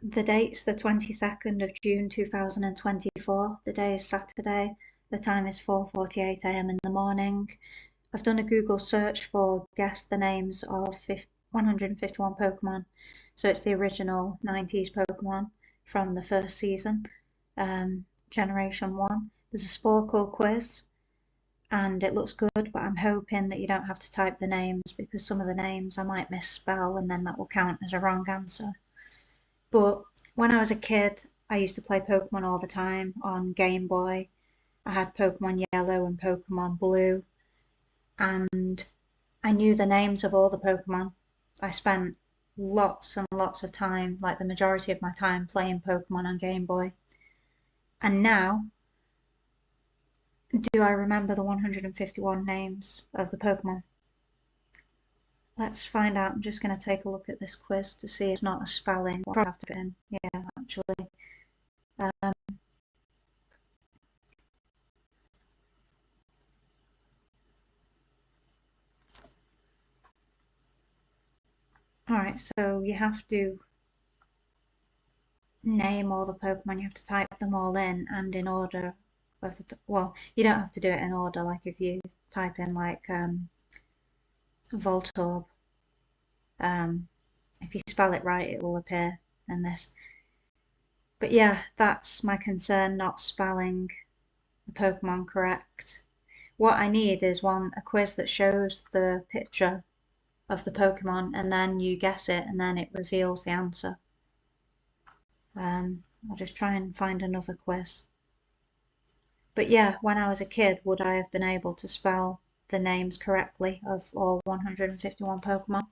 The date's the 22nd of June 2024. The day is Saturday. The time is 4:48 a.m. in the morning. I've done a Google search for guess the names of 151 Pokemon. So it's the original 90s Pokemon from the first season, Generation 1. There's a Sporcle quiz and it looks good, but I'm hoping that you don't have to type the names because some of the names I might misspell and then that will count as a wrong answer. But when I was a kid, I used to play Pokemon all the time on Game Boy. I had Pokemon Yellow and Pokemon Blue, and I knew the names of all the Pokemon. I spent lots and lots of time, like the majority of my time, playing Pokemon on Game Boy. And now, do I remember the 151 names of the Pokemon? Let's find out. I'm just going to take a look at this quiz to see it's not a spelling. I'll probably have to put in. Yeah, actually. Um, Alright, so you have to name all the Pokemon, you have to type them all in and in order of the, well, you don't have to do it in order, like if you type in like Voltorb, if you spell it right it will appear in this. But yeah, that's my concern, not spelling the Pokemon correct. What I need is a quiz that shows the picture of the Pokemon and then you guess it and then it reveals the answer. I'll just try and find another quiz. But yeah, when I was a kid, would I have been able to spell the names correctly of all 151 Pokemon?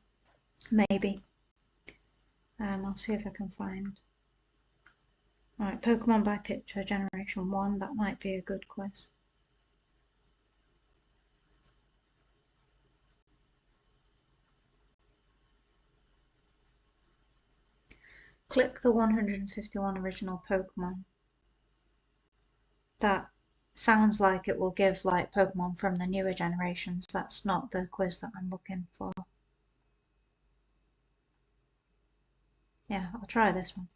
Maybe. I'll see if I can find. Alright, Pokemon by picture, Generation 1, that might be a good quiz. Click the 151 original Pokemon. That sounds like it will give like Pokemon from the newer generations. That's not the quiz that I'm looking for. Yeah, I'll try this one.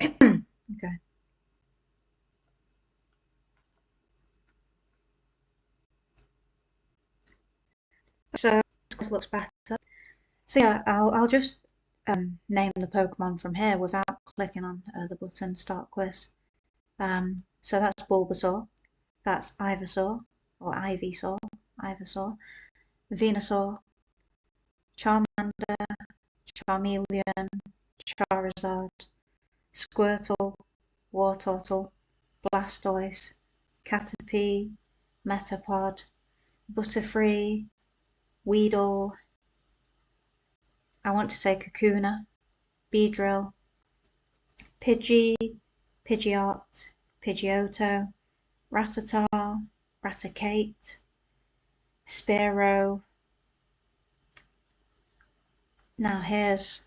Okay. So this quiz looks better. So yeah, I'll just name the Pokemon from here without clicking on the button Start Quiz. So that's Bulbasaur, that's Ivysaur, or Ivysaur, Ivysaur, Venusaur, Charmander, Charmeleon, Charizard, Squirtle, Wartortle, Blastoise, Caterpie, Metapod, Butterfree, Weedle, I want to say Kakuna, Beedrill, Pidgey, Pidgeot, Pidgeotto, Rattata, Raticate, Spearow. Now here's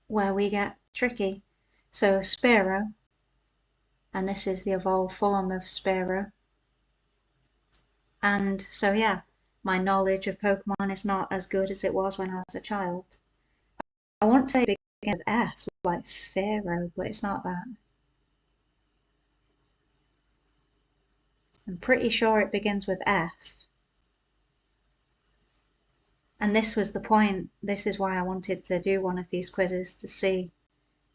where we get tricky. So Spearow, and this is the evolved form of Spearow. And so yeah, my knowledge of Pokemon is not as good as it was when I was a child. I want to say it begins with F, like Pharaoh, but it's not that. I'm pretty sure it begins with F. And this was the point, this is why I wanted to do one of these quizzes to see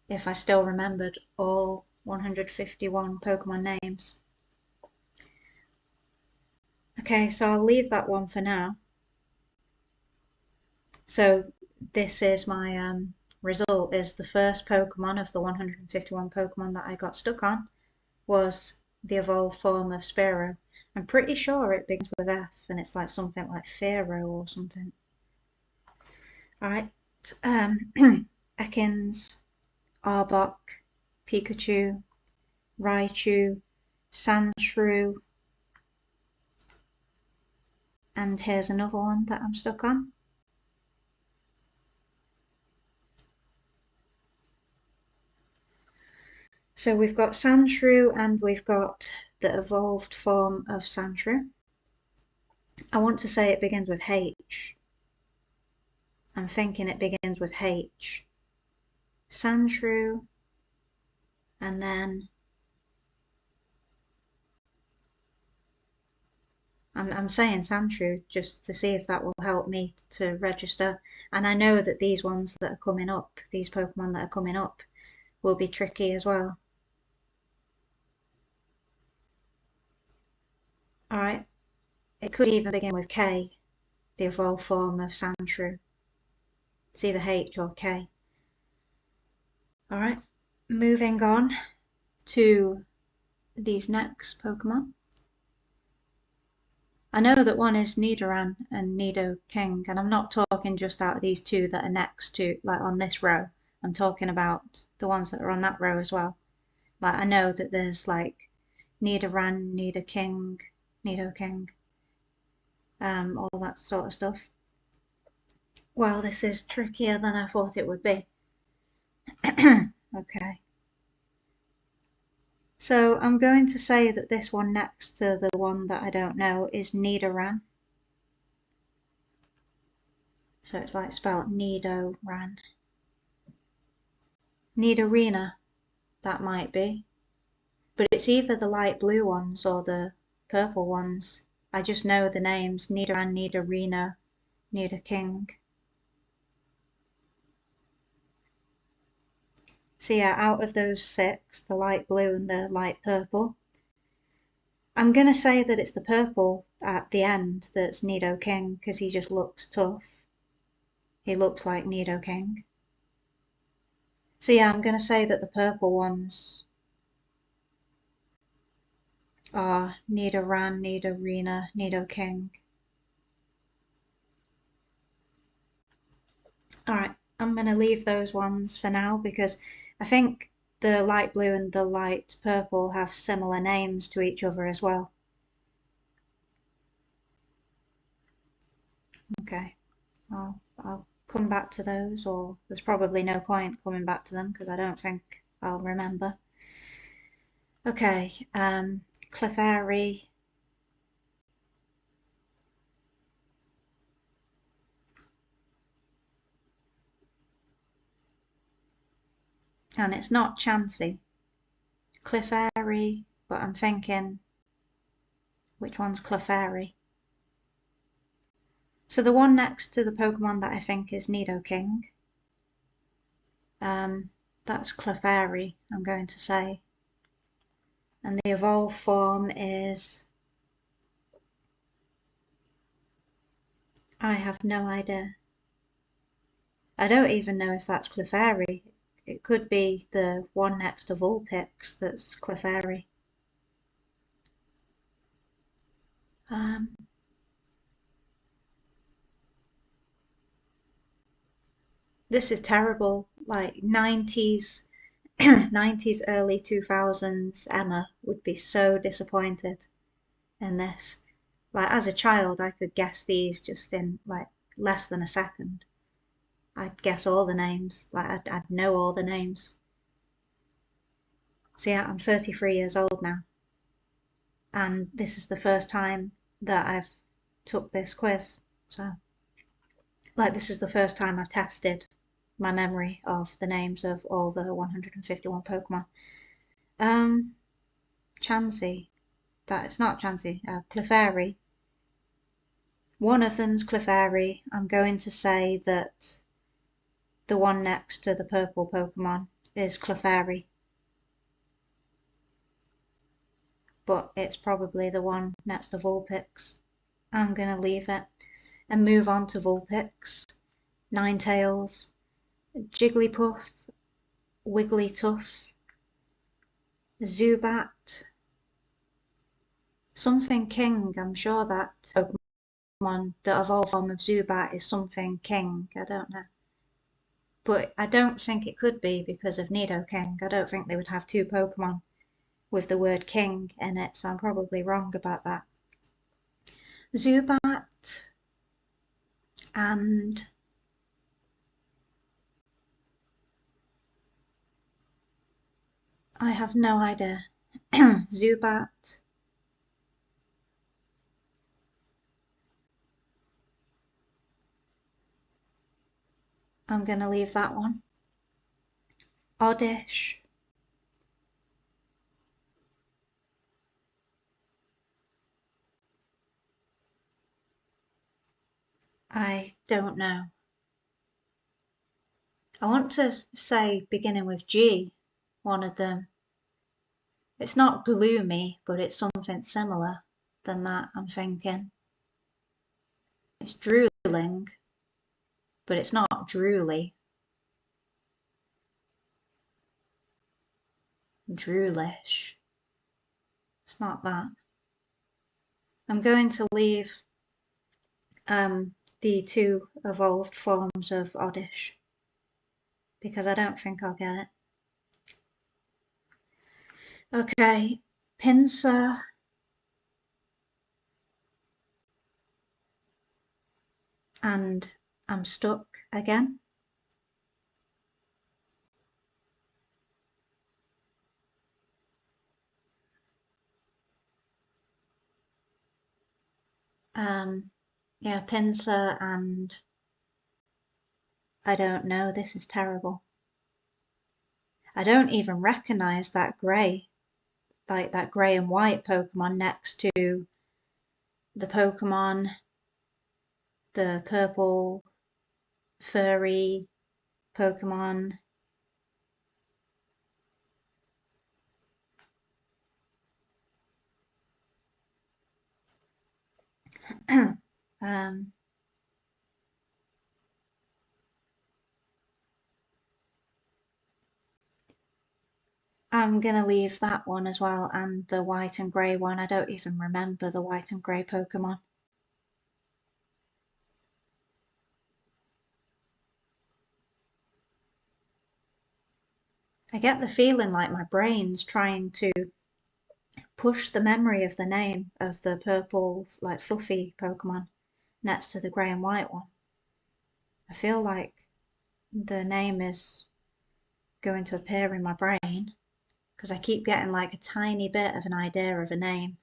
if I still remembered all 151 Pokemon names. Okay, so I'll leave that one for now. So this is my result, is the first Pokemon of the 151 Pokemon that I got stuck on was the evolved form of Spearow. I'm pretty sure it begins with F and it's like something like Pharaoh or something. Alright, Ekans, Arbok, Pikachu, Raichu, Sandshrew, and here's another one that I'm stuck on. So we've got Sandshrew and we've got the evolved form of Sandshrew. I want to say it begins with H. I'm thinking it begins with H. Sandshrew, and then I'm saying Sandshrew just to see if that will help me to register. And I know that these ones that are coming up, these Pokemon that are coming up, will be tricky as well. Alright, it could even begin with K, the evolved form of Sandshrew. It's either H or K. Alright, moving on to these next Pokemon. I know that one is Nidoran and Nidoking, and I'm not talking just out of these two that are next to, like on this row. I'm talking about the ones that are on that row as well. Like I know that there's like Nidoran, Nidoking, all that sort of stuff. Well, this is trickier than I thought it would be. Okay. So I'm going to say that this one next to the one that I don't know is Nidoran. So it's like spelled Nidoran. Nidorina, that might be. But it's either the light blue ones or the purple ones. I just know the names Nidoran, Nidorina, Nidoking. So yeah, out of those six, the light blue and the light purple, I'm going to say that it's the purple at the end that's Nidoking because he just looks tough. He looks like Nidoking. So yeah, I'm going to say that the purple ones are Nidoran, Nidorina, Nidoking. Alright, I'm going to leave those ones for now because I think the light blue and the light purple have similar names to each other as well. Okay, I'll come back to those, or there's probably no point coming back to them because I don't think I'll remember. Okay, Clefairy. And it's not Chansey. Clefairy, but I'm thinking, which one's Clefairy? So the one next to the Pokemon that I think is Nidoking, that's Clefairy, I'm going to say. And the evolved form is... I have no idea. I don't even know if that's Clefairy. It could be the one next to Vulpix that's Clefairy. This is terrible. Like 90s, 90s, early 2000s Emma would be so disappointed in this. Like as a child, I could guess these just in like less than a second. I'd guess all the names. Like I'd know all the names. So yeah, I'm 33 years old now, and this is the first time that I've took this quiz. So like this is the first time I've tested my memory of the names of all the 151 Pokemon. Chansey. It's not Chansey. Clefairy. One of them's Clefairy. I'm going to say that the one next to the purple Pokemon is Clefairy. But it's probably the one next to Vulpix. I'm going to leave it and move on to Vulpix, Ninetales, Jigglypuff, Wigglytuff, Zubat, something King. I'm sure that Pokemon, the evolved form of Zubat is something King. I don't know. But I don't think it could be because of Nidoking. I don't think they would have two Pokemon with the word King in it, so I'm probably wrong about that. Zubat and I have no idea. Zubat. I'm going to leave that one. Oddish. I don't know. I want to say beginning with G, one of them. It's not gloomy, but it's something similar than that, I'm thinking. It's drooling, but it's not drooly. Droolish. It's not that. I'm going to leave the two evolved forms of oddish because I don't think I'll get it. Okay, pincer. And I'm stuck again. Yeah, pincer and I don't know, this is terrible. I don't even recognize that grey, like that grey and white Pokemon next to the Pokemon, the purple furry Pokemon. um, I'm gonna leave that one as well, and the white and grey one. I don't even remember the white and grey Pokemon. I get the feeling like my brain's trying to push the memory of the name of the purple, like fluffy Pokemon next to the grey and white one. I feel like the name is going to appear in my brain because I keep getting like a tiny bit of an idea of a name.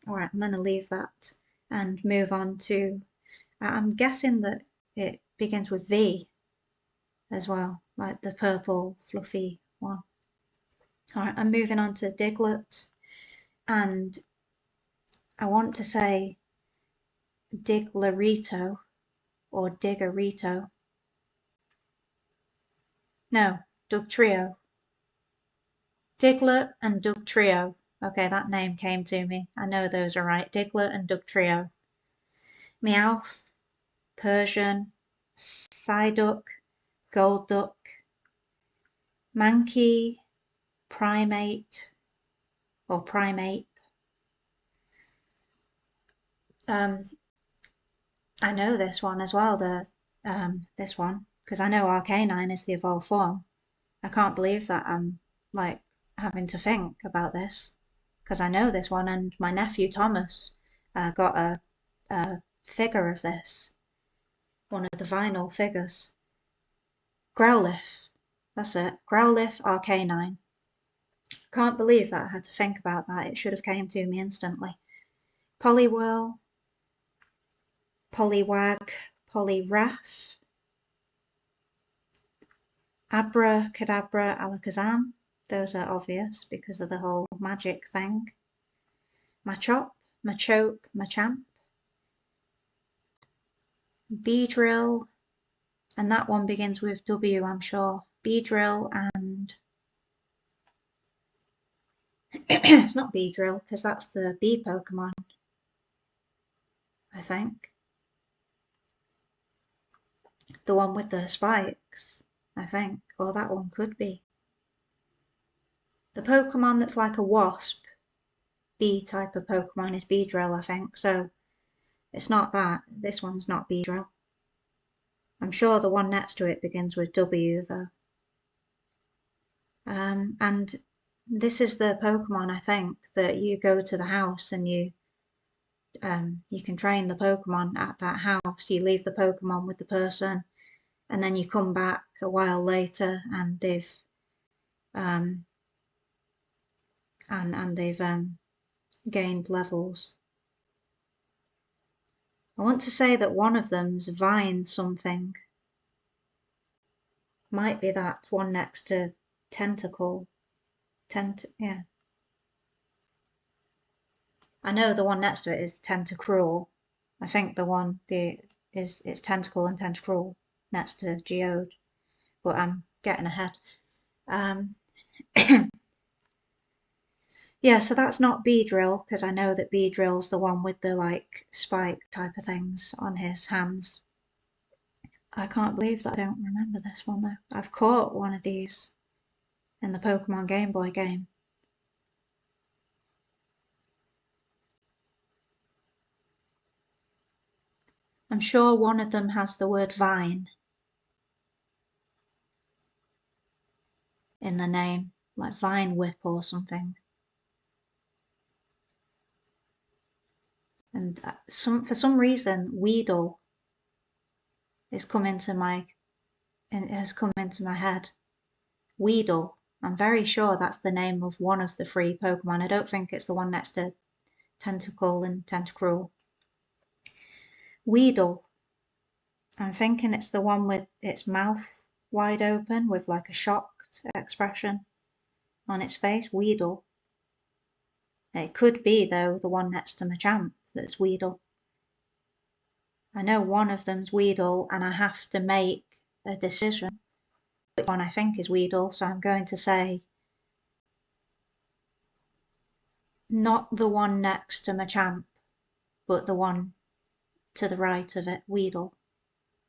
Alright, I'm going to leave that and move on to. I'm guessing that it begins with V as well, like the purple fluffy one. Alright, I'm moving on to Diglett, and I want to say Diglerito or Diggerito. No, Dugtrio. Diglett and Dugtrio. Okay, that name came to me. I know those are right. Diglett and Dugtrio. Meowth, Persian, Psyduck, Golduck, Mankey, Primate or Primate. I know this one as well. This one because I know Arcanine is the evolved form. I can't believe that I'm like having to think about this because I know this one, and my nephew Thomas got a figure of this, one of the vinyl figures. Growlithe, that's it. Growlithe Arcanine. Can't believe that I had to think about that. It should have came to me instantly. Poliwhirl, Poliwag, Poliwrath, Abracadabra, Alakazam. Those are obvious because of the whole magic thing. Machop, Machoke, Machamp, Beedrill, and that one begins with W, I'm sure. Beedrill and it's not Beedrill because that's the bee Pokemon, I think. The one with the spikes, I think, or that one could be. The Pokemon that's like a wasp, bee type of Pokemon is Beedrill, I think. So it's not that. This one's not Beedrill. I'm sure the one next to it begins with W though. And this is the Pokemon, I think, that you go to the house and you can train the Pokemon at that house. You leave the Pokemon with the person, and then you come back a while later, and they've gained levels. I want to say that one of them's Vine something. Might be that one next to Tentacle. Yeah. I know the one next to it is Tentacruel. I think the one it's Tentacle and Tentacruel next to Geode, but I'm getting ahead. Yeah, so that's not Beedrill, because I know that Beedrill's the one with the like spike type of things on his hands. I can't believe that I don't remember this one though. I've caught one of these in the Pokemon Game Boy game. I'm sure one of them has the word Vine in the name, like Vine Whip or something. And for some reason, Weedle has come into my head. Weedle. I'm very sure that's the name of one of the three Pokemon. I don't think it's the one next to Tentacle and Tentacruel. Weedle. I'm thinking it's the one with its mouth wide open with like a shocked expression on its face. Weedle. It could be, though, the one next to Machamp that's Weedle. I know one of them's Weedle, and I have to make a decision which one I think is Weedle, so I'm going to say not the one next to Machamp, but the one to the right of it, Weedle.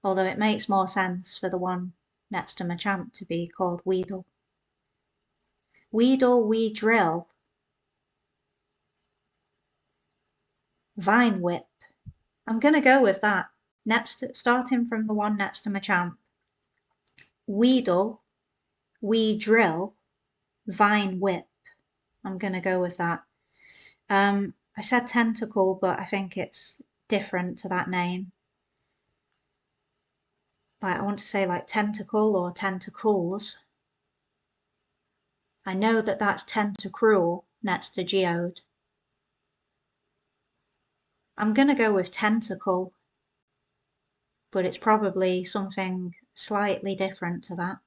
Although it makes more sense for the one next to Machamp to be called Weedle. Weedle, Weedrill. Vine Whip. I'm going to go with that. Starting from the one next to Machamp. Weedle, Weedrill, Vine Whip. I'm going to go with that. I said Tentacle, but I think it's different to that name. Like I want to say like Tentacle or Tentacles. I know that that's Tentacruel next to Geode. I'm going to go with Tentacle, but it's probably something slightly different to that.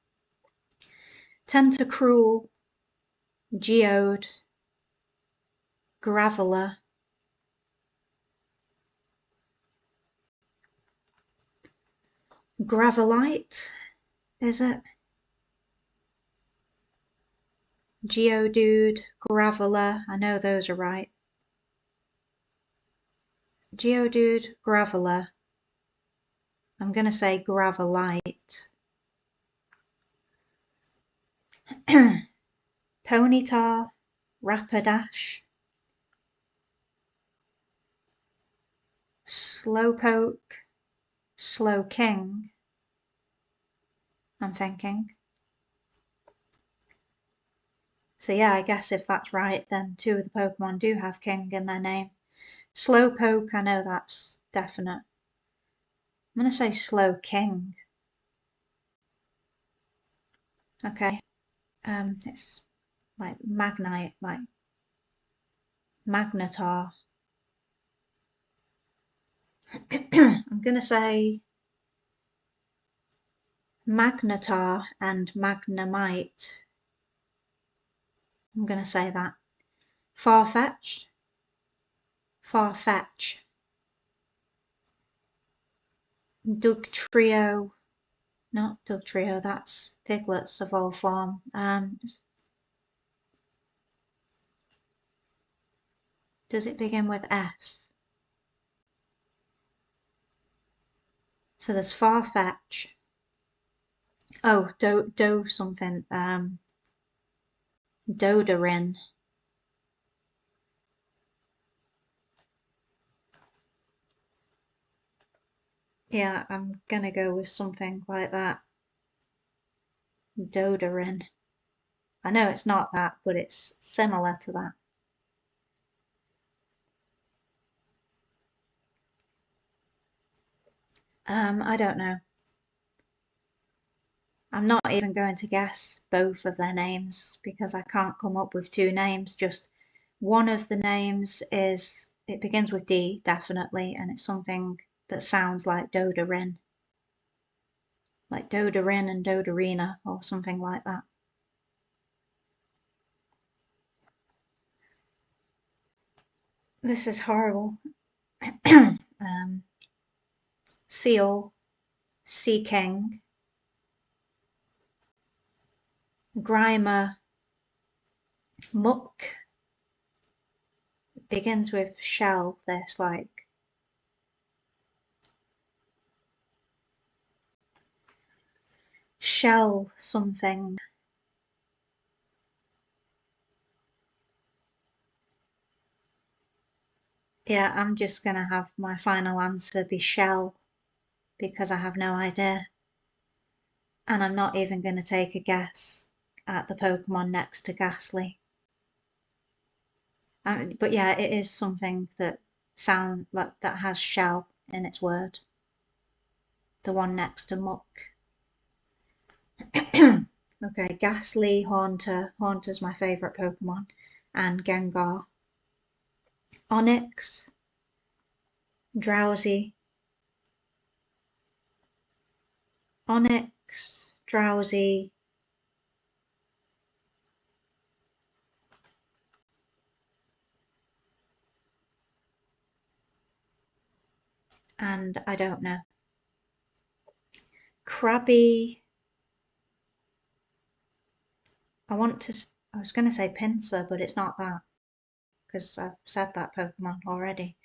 Tentacruel, Geode, Graveler, Gravelite, is it? Geodude, Graveler, I know those are right. Geodude, Graveler. I'm going to say Gravelite. Ponyta, Rapidash, Slowpoke, Slowking, I'm thinking. So yeah, I guess if that's right, then two of the Pokemon do have King in their name. Slowpoke, I know that's definite. I'm going to say Slowking. Okay. It's like Magnite, like Magnetar. I'm going to say Magnetar and Magnemite. I'm going to say that. Farfetch'd. Farfetch. Dugtrio. Not Dugtrio, that's Diglett's evolved form. Does it begin with F? So there's Farfetch. Oh, do something. Dodorin. Yeah, I'm gonna go with something like that. Dodorin. I know it's not that, but it's similar to that. I don't know. I'm not even going to guess both of their names because I can't come up with two names. Just One of the names it begins with D, definitely, and it's something that sounds like Dodorin. Like Dodorin and Dodorina, or something like that. This is horrible. Seal, Sea King, Grimer, Muck. Begins with shell, this like. Shell something. Yeah, I'm just gonna have my final answer be shell because I have no idea. And I'm not even gonna take a guess at the Pokemon next to Ghastly. But yeah, it is something that that has shell in its word. The one next to Muck. Okay, Ghastly, Haunter. Haunter's my favourite Pokemon. And Gengar. Onyx, Drowsy. Onyx, Drowsy. And I don't know. Krabby. I was going to say Pinsir, but it's not that because I've said that Pokemon already.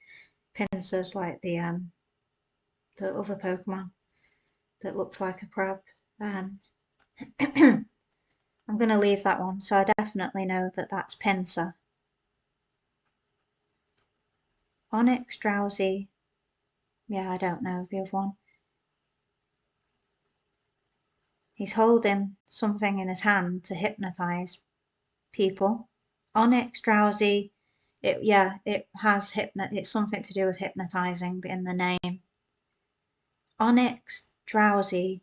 Pinsir's like the other Pokemon that looks like a crab. I'm going to leave that one, so I definitely know that that's Pinsir. Onyx, Drowsy. Yeah, I don't know the other one. He's holding something in his hand to hypnotize people. Onyx, Drowsy. It has it's something to do with hypnotizing in the name. Onyx, Drowsy,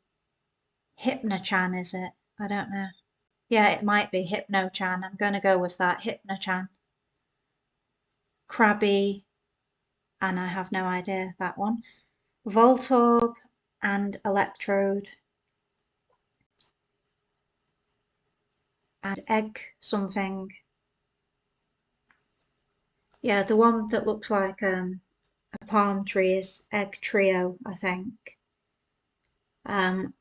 Hypnochan, is it? I don't know. Yeah, it might be Hypnochan. I'm going to go with that. Hypnochan. Krabby, and I have no idea that one. Voltorb and Electrode. And Egg something. Yeah, the one that looks like a palm tree is Egg Trio, I think. Um,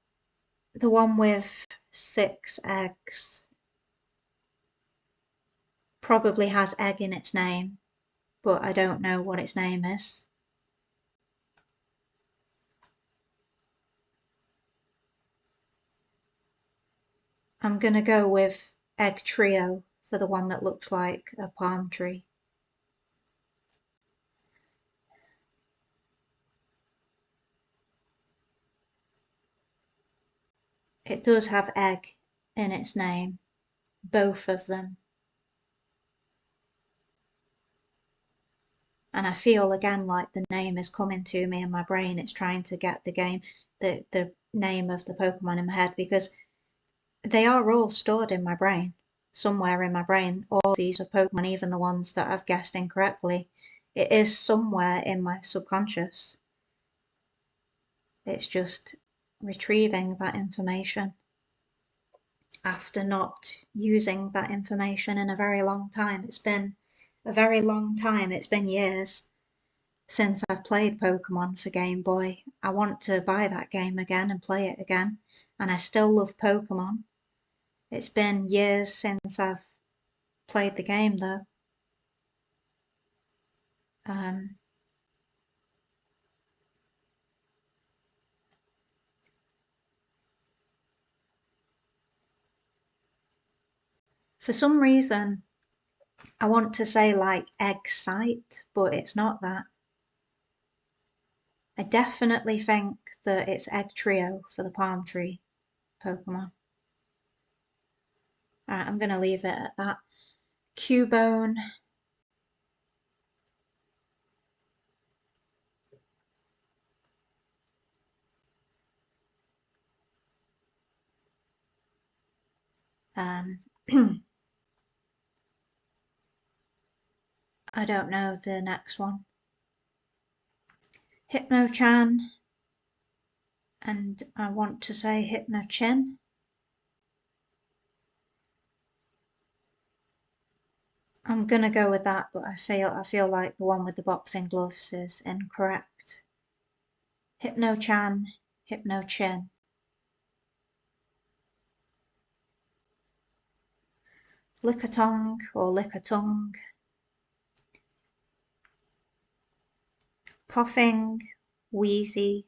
the one with 6 eggs probably has egg in its name, but I don't know what its name is. I'm gonna go with Egg Trio for the one that looks like a palm tree. It does have egg in its name, both of them. And I feel again like the name is coming to me in my brain. It's trying to get the name of the Pokemon in my head because they are all stored in my brain, somewhere in my brain. All these are Pokemon, even the ones that I've guessed incorrectly. It is somewhere in my subconscious. It's just retrieving that information after not using that information in a very long time. It's been a very long time. It's been years since I've played Pokemon for Game Boy. I want to buy that game again and play it again. And I still love Pokemon. It's been years since I've played the game though. Um, for some reason, I want to say like Excite, but it's not that. I definitely think that it's Egg Trio for the Palm Tree Pokemon. Alright, I'm gonna leave it at that. Cubone. Um, I don't know the next one. Hypno-chan, and I want to say Hypno-chin. I'm gonna go with that, but I feel like the one with the boxing gloves is incorrect. Hypno-chan, Hypno-chin. Lickitung or Lickitung. Coughing, wheezy.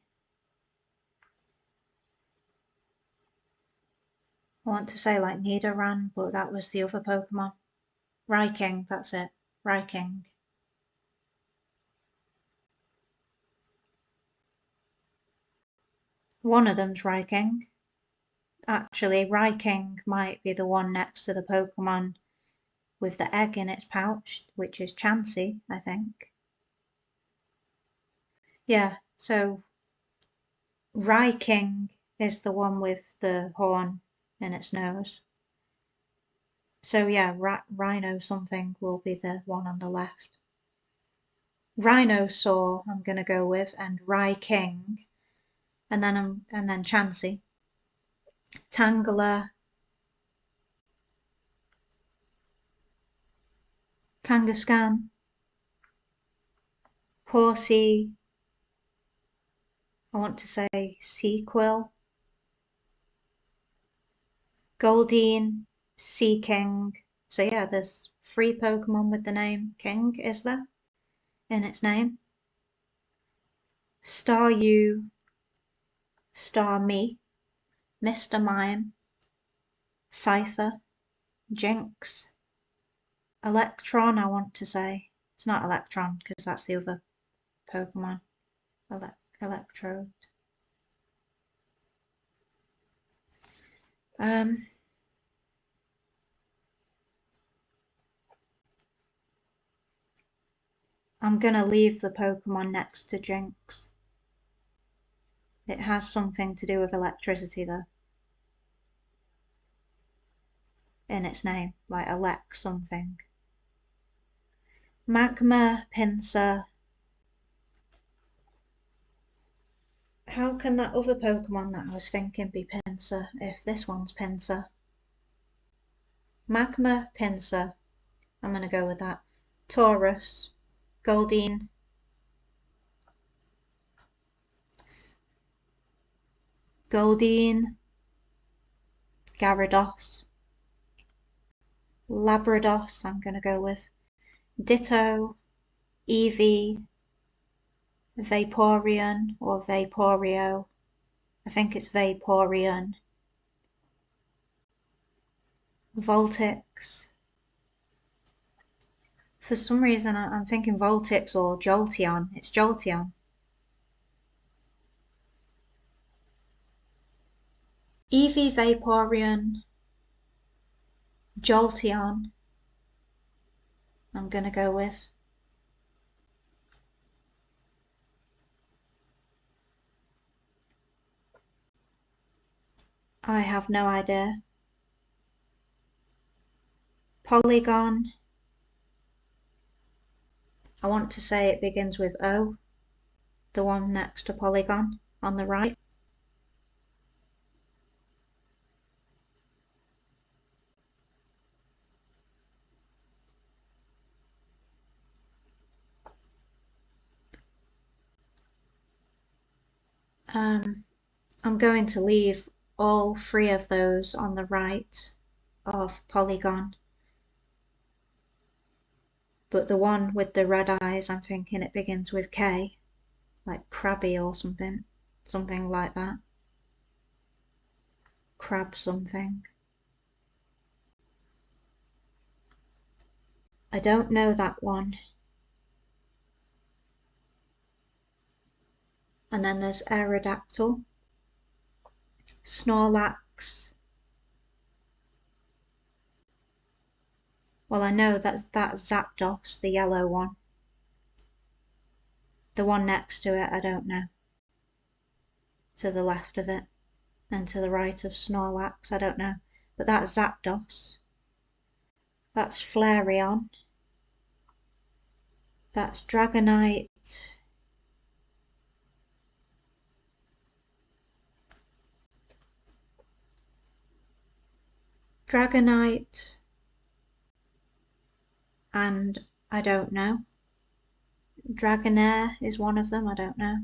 I want to say like Nidoran, but that was the other Pokemon. Raiking, that's it. Raiking. One of them's Raiking. Actually, Raiking might be the one next to the Pokemon with the egg in its pouch, which is Chansey, I think. Yeah, so Raiking is the one with the horn in its nose. So yeah, Rhino something will be the one on the left. Rhinosaur I'm gonna go with, and Raiking, and then Chansey. Tangela, Kangaskhan, Horsey, I want to say Sequel, Goldeen, Seaking. So yeah, there's 3 Pokemon with the name King, is there? In its name. Staryu, Starmie, Mr. Mime, Cypher, Jinx, Electron, I want to say. It's not Electron, because that's the other Pokemon. Electrode. I'm gonna leave the Pokemon next to Jinx. It has something to do with electricity though. In its name, like elect something. Magma, Pinsir. How can that other Pokemon that I was thinking be Pinsir if this one's Pinsir? Magma, Pinsir. I'm gonna go with that. Taurus, Goldeen, Gyarados, Labrados I'm gonna go with. Ditto, Eevee, Vaporeon or Vaporeon. I think it's Vaporeon. Vulpix. For some reason I'm thinking Vulpix or Jolteon. It's Jolteon. Eevee, Vaporeon, Jolteon I'm gonna go with. I have no idea. Polygon. I want to say it begins with O, the one next to Polygon on the right. I'm going to leave all 3 of those on the right of Polygon. But the one with the red eyes, I'm thinking it begins with K, like Krabby or something. Something like that. Crab something. I don't know that one. And then there's Aerodactyl, Snorlax. Well, I know that's Zapdos, the yellow one. The one next to it, I don't know. To the left of it, and to the right of Snorlax, I don't know. But that's Zapdos. That's Flareon. That's Dragonite. Dragonite. And I don't know. Dragonair is one of them, I don't know.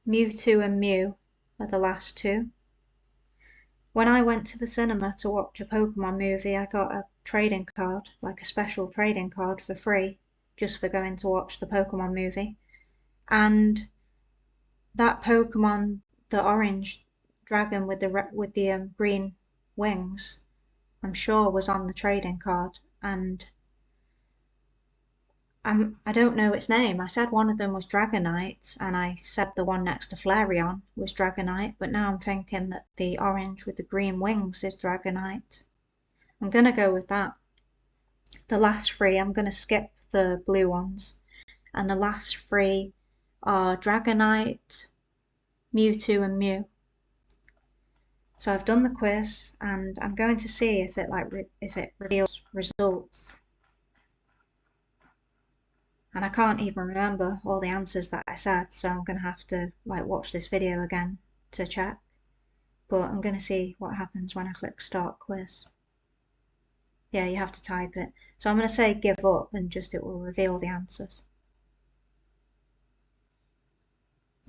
Mewtwo and Mew are the last two. When I went to the cinema to watch a Pokemon movie, I got a trading card, like a special trading card for free, just for going to watch the Pokemon movie. And that Pokemon, the orange dragon with the green wings, I'm sure was on the trading card. And I don't know its name. I said one of them was Dragonite, and I said the one next to Flareon was Dragonite, but now I'm thinking that the orange with the green wings is Dragonite. I'm gonna go with that. The last three, I'm gonna skip the blue ones, and the last three are Dragonite, Mewtwo, and Mew. So I've done the quiz, and I'm going to see if it reveals results. And I can't even remember all the answers that I said, so I'm going to have to watch this video again to check. But I'm going to see what happens when I click start quiz. Yeah, you have to type it. So I'm going to say give up and just it will reveal the answers.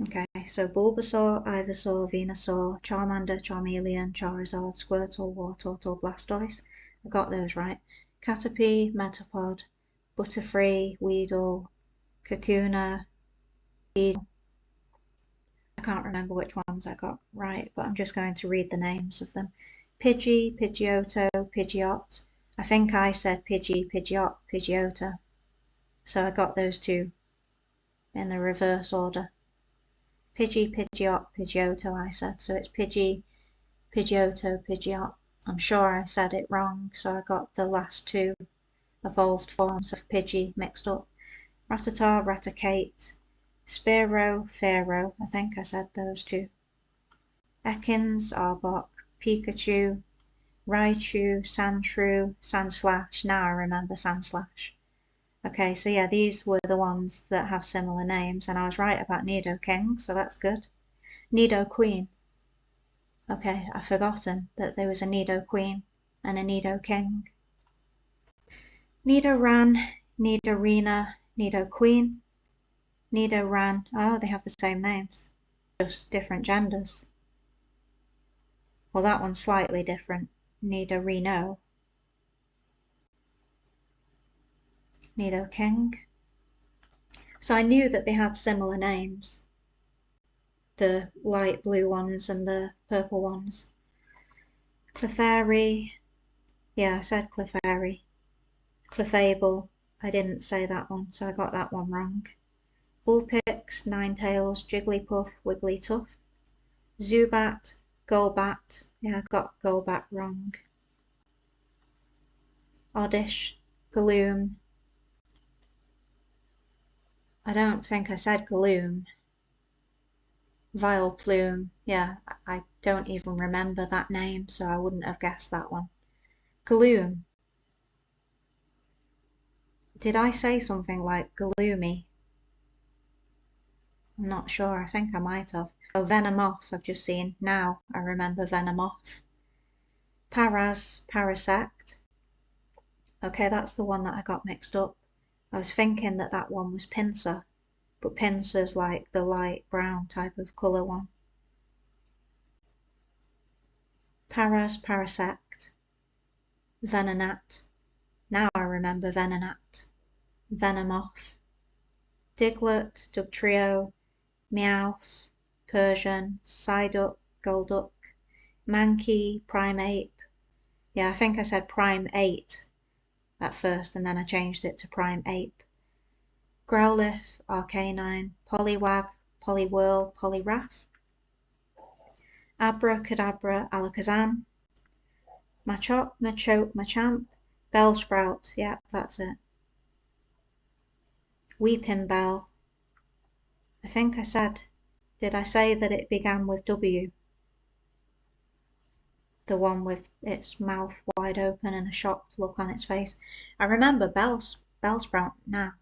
Okay, so Bulbasaur, Ivysaur, Venusaur, Charmander, Charmeleon, Charizard, Squirtle, Wartortle, Blastoise. I got those right. Caterpie, Metapod, Butterfree, Weedle, Kakuna, Beedle. I can't remember which ones I got right, but I'm just going to read the names of them. Pidgey, Pidgeotto, Pidgeot. I think I said Pidgey, Pidgeot, Pidgeotto. So I got those two in the reverse order. Pidgey, Pidgeot, Pidgeotto I said, so it's Pidgey, Pidgeotto, Pidgeot. I'm sure I said it wrong, so I got the last two evolved forms of Pidgey mixed up. Rattata, Raticate, Spearow, Pharaoh, I think I said those two. Ekans, Arbok, Pikachu, Raichu, Sandshrew, Sandslash. Now I remember Sandslash. Okay, so yeah, these were the ones that have similar names, and I was right about Nidoking, so that's good. Nidoqueen. Okay, I've forgotten that there was a Nidoqueen and a Nidoking. Nidoran, Nidorina, Nidoqueen, Nidoran. Oh, they have the same names, just different genders. Well, that one's slightly different. Nidorino. Nidoking. So I knew that they had similar names. The light blue ones and the purple ones. Clefairy. Yeah, I said Clefairy. Clefable. I didn't say that one, so I got that one wrong. Vulpix, Ninetales, Jigglypuff, Wigglytuff. Zubat, Golbat. Yeah, I got Golbat wrong. Oddish, Gloom. I don't think I said Gloom. Vileplume. Yeah, I don't even remember that name, so I wouldn't have guessed that one. Gloom. Did I say something like gloomy? I'm not sure, I think I might have. Oh, Venomoth, I've just seen. Now I remember Venomoth. Paras, Parasect. Okay, that's the one that I got mixed up. I was thinking that that one was Pinsir, but Pinsir's like the light brown type of colour one. Paras, Parasect. Venonat. Now I remember Venonat. Venomoth. Diglett, Dugtrio, Meowth, Persian, Psyduck, Golduck, Mankey, Primeape. Yeah, I think I said Primeape at first and then I changed it to Primeape. Growlithe, Arcanine, Poliwag, Poliwhirl, Poliwrath. Abracadabra, Alakazam. Machop, Machoke, Machamp, Bellsprout. Yeah, that's it. Weepinbell. I think I said, did I say that it began with W? The one with its mouth wide open and a shocked look on its face. I remember Bellsprout now.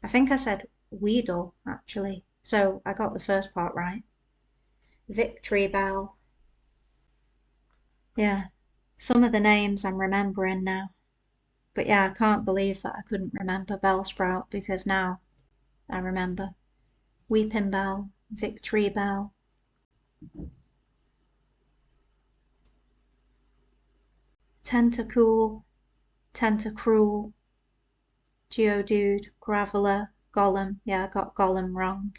I think I said Weedle, actually. So I got the first part right. Victreebel. Yeah, some of the names I'm remembering now. But yeah, I can't believe that I couldn't remember Bellsprout because now I remember. Weepinbell, Victreebel. Tentacool, Tentacruel, Geodude, Graveler, Golem. Yeah, I got Golem wrong.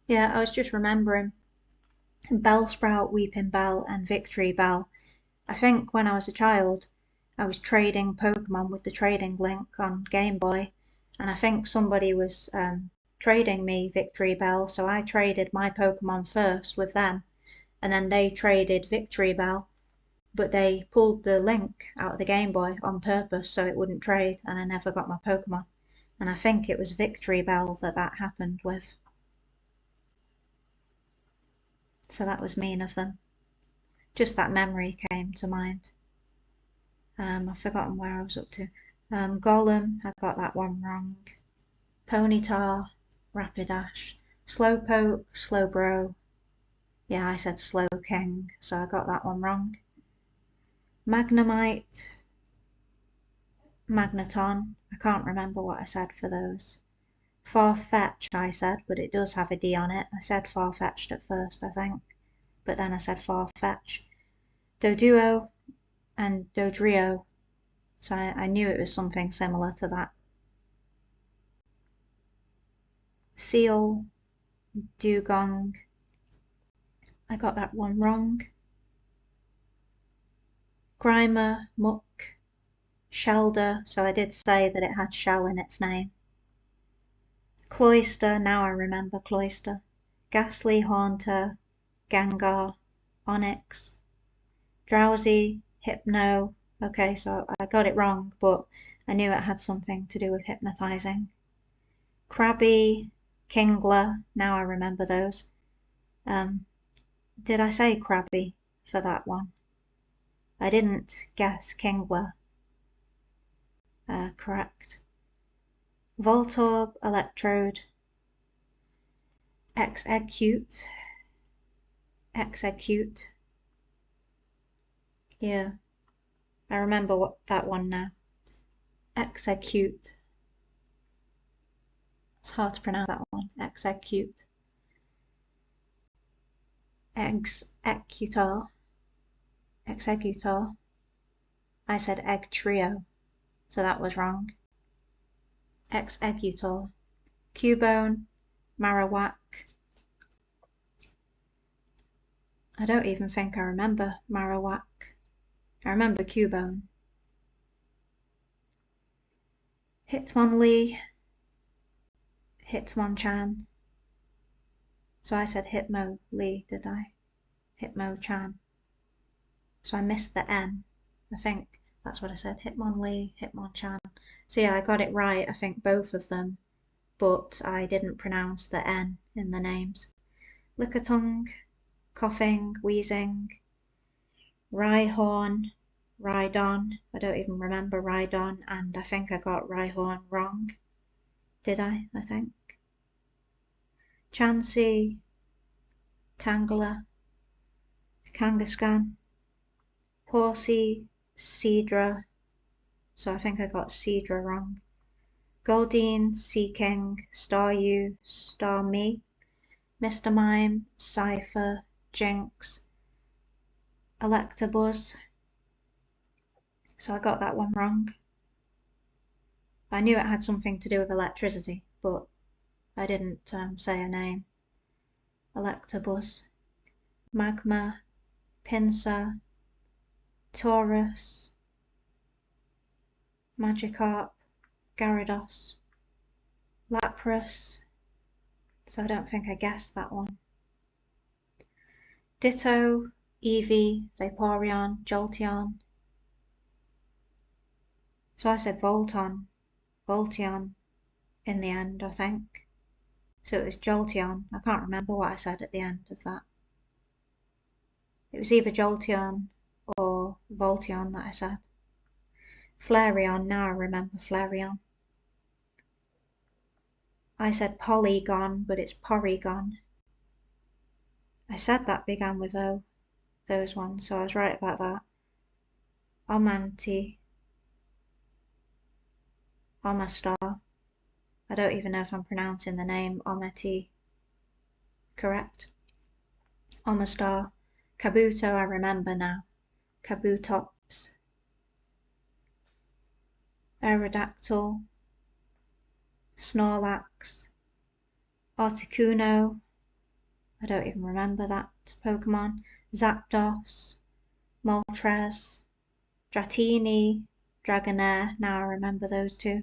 Yeah, I was just remembering. Bellsprout, Weepinbell, and Victreebel. I think when I was a child, I was trading Pokemon with the trading link on Game Boy, and I think somebody was trading me Victreebel, so I traded my Pokemon first with them, and then they traded Victreebel, but they pulled the link out of the Game Boy on purpose so it wouldn't trade, and I never got my Pokemon. And I think it was Victreebel that happened with. So that was mean of them. Just that memory came to mind. I've forgotten where I was up to. Golem, I got that one wrong. Ponyta, Rapidash. Slowpoke, Slowbro. Yeah, I said Slowking, so I got that one wrong. Magnemite, Magneton. I can't remember what I said for those. Farfetch, I said, but it does have a D on it. I said Farfetch'd at first, I think, but then I said Farfetch. Doduo and Dodrio, so I knew it was something similar to that. Seal, Dugong. I got that one wrong. Grimer, Muck, Shelder, so I did say that it had shell in its name. Cloyster, now I remember Cloyster. Ghastly, Haunter, Gengar, Onyx. Drowsy, Hypno. Okay, so I got it wrong, but I knew it had something to do with hypnotizing. Krabby, Kingler, now I remember those. Did I say Krabby for that one? I didn't guess Kingler. Correct. Voltorb, Electrode, Execute, Execute. Yeah, I remember that one now. Execute. It's hard to pronounce that one. Execute. Executor. Executor. I said Egg Trio, so that was wrong. Executor. Cubone. Marowak. I don't even think I remember Marowak. I remember Cubone. Hitmonlee. Hitmonchan. So I said Hitmonlee, did I? Hitmonchan. So I missed the N. I think that's what I said. Hitmonlee, Hitmonchan. So yeah, I got it right, I think both of them, but I didn't pronounce the N in the names. Lickitung, Coughing, Wheezing, Rhyhorn, Rhydon. I don't even remember Rhydon, and I think I got Rhyhorn wrong. Did I? I think. Chansey, Tangela, Kangaskhan, Horsey, Seadra. So I think I got Seadra wrong. Goldeen, Seaking, Staryu, Starmie, Mr. Mime, Cypher, Jinx, Electabuzz. So I got that one wrong. I knew it had something to do with electricity, but I didn't say a name. Electabuzz, Magma, Pinsir, Taurus, Magikarp, Gyarados, Lapras. So I don't think I guessed that one. Ditto, Eevee, Vaporeon, Jolteon. So I said Volton in the end, I think. So it was Jolteon. I can't remember what I said at the end of that. It was either Jolteon or Volteon that I said. Flareon, now I remember Flareon. I said Polygon, but it's Porygon. I said that began with O, those ones, so I was right about that. Omanti. Omastar. I don't even know if I'm pronouncing the name Ometi correct. Omastar. Kabuto, I remember now. Kabutops. Aerodactyl. Snorlax. Articuno. I don't even remember that Pokemon. Zapdos. Moltres. Dratini. Dragonair, now I remember those two.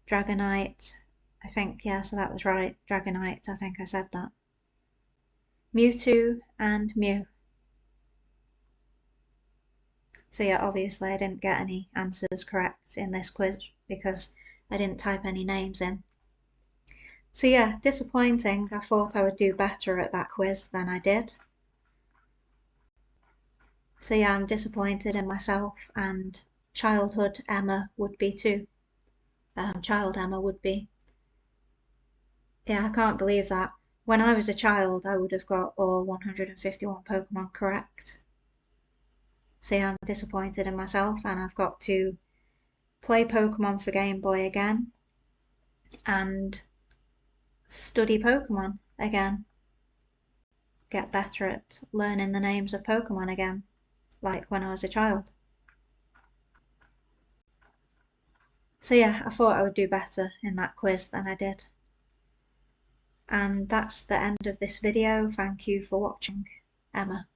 Dragonite, I think, yeah, so that was right. Dragonite, I think I said that. Mewtwo and Mew. So yeah, obviously I didn't get any answers correct in this quiz because I didn't type any names in. So yeah, disappointing. I thought I would do better at that quiz than I did. So yeah, I'm disappointed in myself, and childhood Emma would be too. Child Emma would be. Yeah, I can't believe that. When I was a child, I would have got all 151 Pokemon correct. So yeah, I'm disappointed in myself, and I've got to play Pokemon for Game Boy again and study Pokemon again. Get better at learning the names of Pokemon again, like when I was a child. So yeah, I thought I would do better in that quiz than I did. And that's the end of this video. Thank you for watching, Emma.